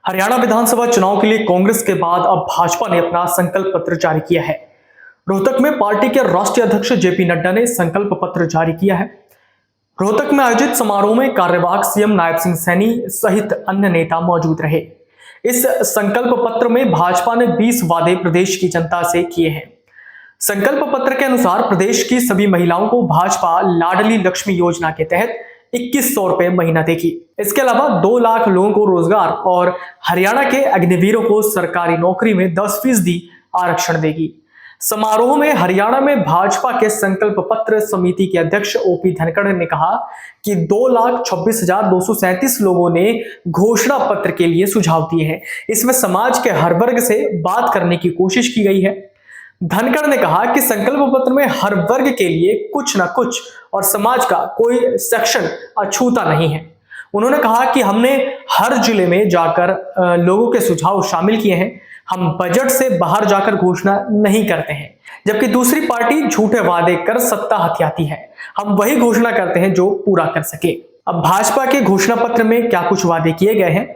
हरियाणा विधानसभा चुनाव के लिए कांग्रेस के बाद अब भाजपा ने अपना संकल्प पत्र जारी किया है। रोहतक में पार्टी के राष्ट्रीय अध्यक्ष जेपी नड्डा ने संकल्प पत्र जारी किया है। रोहतक में आयोजित समारोह में कार्यवाहक सीएम नायब सिंह सैनी सहित अन्य नेता मौजूद रहे। इस संकल्प पत्र में भाजपा ने 20 वादे प्रदेश की जनता से किए हैं। संकल्प पत्र के अनुसार प्रदेश की सभी महिलाओं को भाजपा लाडली लक्ष्मी योजना के तहत 2100 रुपए महीना देगी। इसके अलावा 2 लाख लोगों को रोजगार और हरियाणा के अग्निवीरों को सरकारी नौकरी में 10% आरक्षण देगी। समारोह में हरियाणा में भाजपा के संकल्प पत्र समिति के अध्यक्ष ओपी धनखड़ ने कहा कि 2,26,237 लोगों ने घोषणा पत्र के लिए सुझाव दिए हैं। इसमें समाज के हर वर्ग से बात करने की कोशिश की गई है। धनखड़ ने कहा कि संकल्प पत्र में हर वर्ग के लिए कुछ न कुछ और समाज का कोई सेक्शन अछूता नहीं है। उन्होंने कहा कि हमने हर जिले में जाकर लोगों के सुझाव शामिल किए हैं। हम बजट से बाहर जाकर घोषणा नहीं करते हैं, जबकि दूसरी पार्टी झूठे वादे कर सत्ता हथियाती है। हम वही घोषणा करते हैं जो पूरा कर सके। अब भाजपा के घोषणा पत्र में क्या कुछ वादे किए गए हैं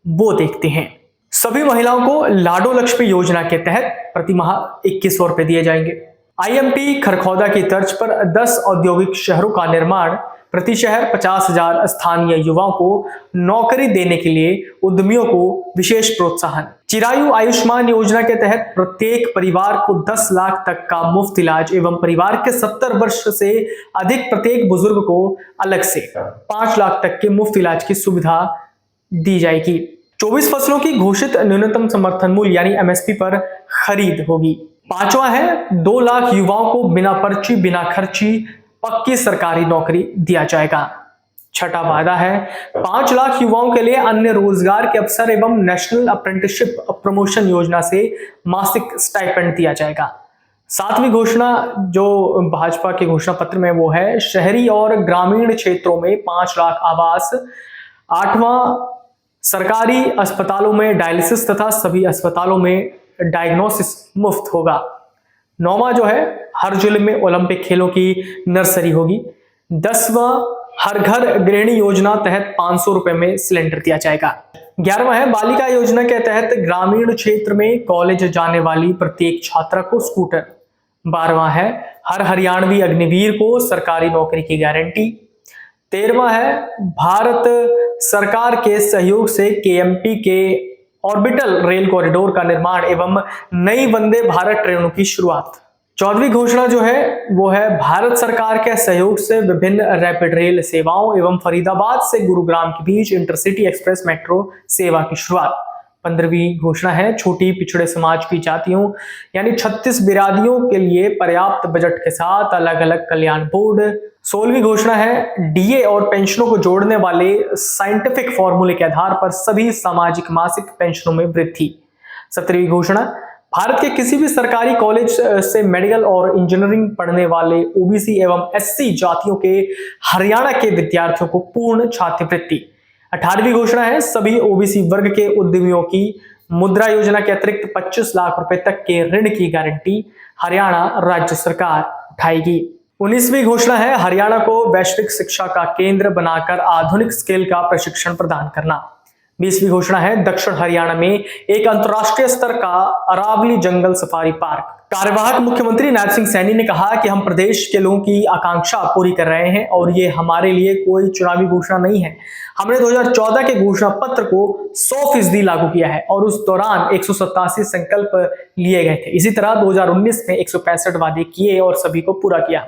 वो देखते हैं। सभी महिलाओं को लाडो लक्ष्मी योजना के तहत प्रति माह 2100 रुपए दिए जाएंगे। आईएमटी खरखौदा की तर्ज पर 10 औद्योगिक शहरों का निर्माण, प्रति शहर 50,000 स्थानीय युवाओं को नौकरी देने के लिए उद्यमियों को विशेष प्रोत्साहन। चिरायु आयुष्मान योजना के तहत प्रत्येक परिवार को 10 लाख तक का मुफ्त इलाज एवं परिवार के 70 वर्ष से अधिक प्रत्येक बुजुर्ग को अलग से 5 लाख तक के मुफ्त इलाज की सुविधा दी जाएगी। 24 फसलों की घोषित न्यूनतम समर्थन मूल्य यानी एमएसपी पर खरीद होगी। 5वां है 2 लाख युवाओं को बिना पर्ची बिना खर्ची पक्की सरकारी नौकरी दिया जाएगा। 6वां वादा है 5 लाख युवाओं के लिए अन्य रोजगार के अवसर एवं नेशनल अप्रेंटिसशिप प्रमोशन योजना से मासिक स्टाइपेंड दिया जाएगा। 7वीं घोषणा जो भाजपा के घोषणा पत्र में वो है शहरी और ग्रामीण क्षेत्रों में 5 लाख आवास। 8वां सरकारी अस्पतालों में डायलिसिस तथा सभी अस्पतालों में डायग्नोसिस मुफ्त होगा। 9वां जो है हर जिले में ओलंपिक खेलों की नर्सरी होगी। 10वां हर घर गृहिणी योजना तहत 500 रुपए में सिलेंडर दिया जाएगा। 11वां है बालिका योजना के तहत ग्रामीण क्षेत्र में कॉलेज जाने वाली प्रत्येक छात्रा को स्कूटर। 12वां है हर हरियाणवी अग्निवीर को सरकारी नौकरी की गारंटी। 13वां है भारत सरकार के सहयोग से केएमपी के ऑर्बिटल रेल कॉरिडोर का निर्माण एवं नई वंदे भारत ट्रेनों की शुरुआत। 14वीं घोषणा जो है वो है भारत सरकार के सहयोग से विभिन्न रैपिड रेल सेवाओं एवं फरीदाबाद से गुरुग्राम के बीच इंटरसिटी एक्सप्रेस मेट्रो सेवा की शुरुआत। 15वीं घोषणा है छोटी पिछड़े समाज की जातियों यानी 36 बिरादियों के लिए पर्याप्त बजट के साथ अलग अलग कल्याण बोर्ड। 16वीं घोषणा है डीए और पेंशनों को जोड़ने वाले साइंटिफिक फॉर्मूले के आधार पर सभी सामाजिक मासिक पेंशनों में वृद्धि। 17वीं घोषणा भारत के किसी भी सरकारी कॉलेज से मेडिकल और इंजीनियरिंग पढ़ने वाले ओबीसी एवं एससी जातियों के हरियाणा के विद्यार्थियों को पूर्ण छात्रवृत्ति। 18वीं घोषणा है सभी ओबीसी वर्ग के उद्यमियों की मुद्रा योजना के अतिरिक्त 25 लाख रुपए तक के ऋण की गारंटी हरियाणा राज्य सरकार उठाएगी। 19वीं घोषणा है हरियाणा को वैश्विक शिक्षा का केंद्र बनाकर आधुनिक स्किल का प्रशिक्षण प्रदान करना। 20वीं घोषणा है दक्षिण हरियाणा में एक अंतर्राष्ट्रीय स्तर का अरावली जंगल सफारी पार्क। कार्यवाहक मुख्यमंत्री नायब सिंह सैनी ने कहा कि हम प्रदेश के लोगों की आकांक्षा पूरी कर रहे हैं और ये हमारे लिए कोई चुनावी घोषणा नहीं है। हमने 2014 के घोषणा पत्र को 100% लागू किया है और उस दौरान 187 संकल्प लिए गए थे। इसी तरह 2019 में 165 वादे किए और सभी को पूरा किया।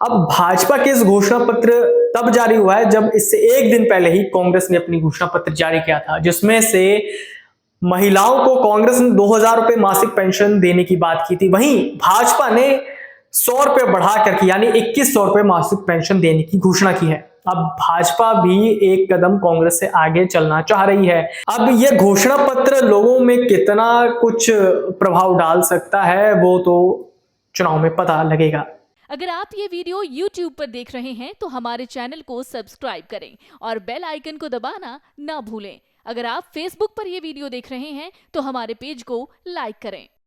अब भाजपा के इस घोषणा पत्र तब जारी हुआ है जब इससे एक दिन पहले ही कांग्रेस ने अपनी घोषणा पत्र जारी किया था, जिसमें से महिलाओं को कांग्रेस ने 2000 रुपए मासिक पेंशन देने की बात की थी। वहीं भाजपा ने 100 रुपए बढ़ा करके यानी 2100 रुपए मासिक पेंशन देने की घोषणा की है। अब भाजपा भी एक कदम कांग्रेस से आगे चलना चाह रही है। अब यह घोषणा पत्र लोगों में कितना कुछ प्रभाव डाल सकता है वो तो चुनाव में पता लगेगा। अगर आप ये वीडियो YouTube पर देख रहे हैं तो हमारे चैनल को सब्सक्राइब करें और बेल आइकन को दबाना ना भूलें। अगर आप Facebook पर ये वीडियो देख रहे हैं तो हमारे पेज को लाइक करें।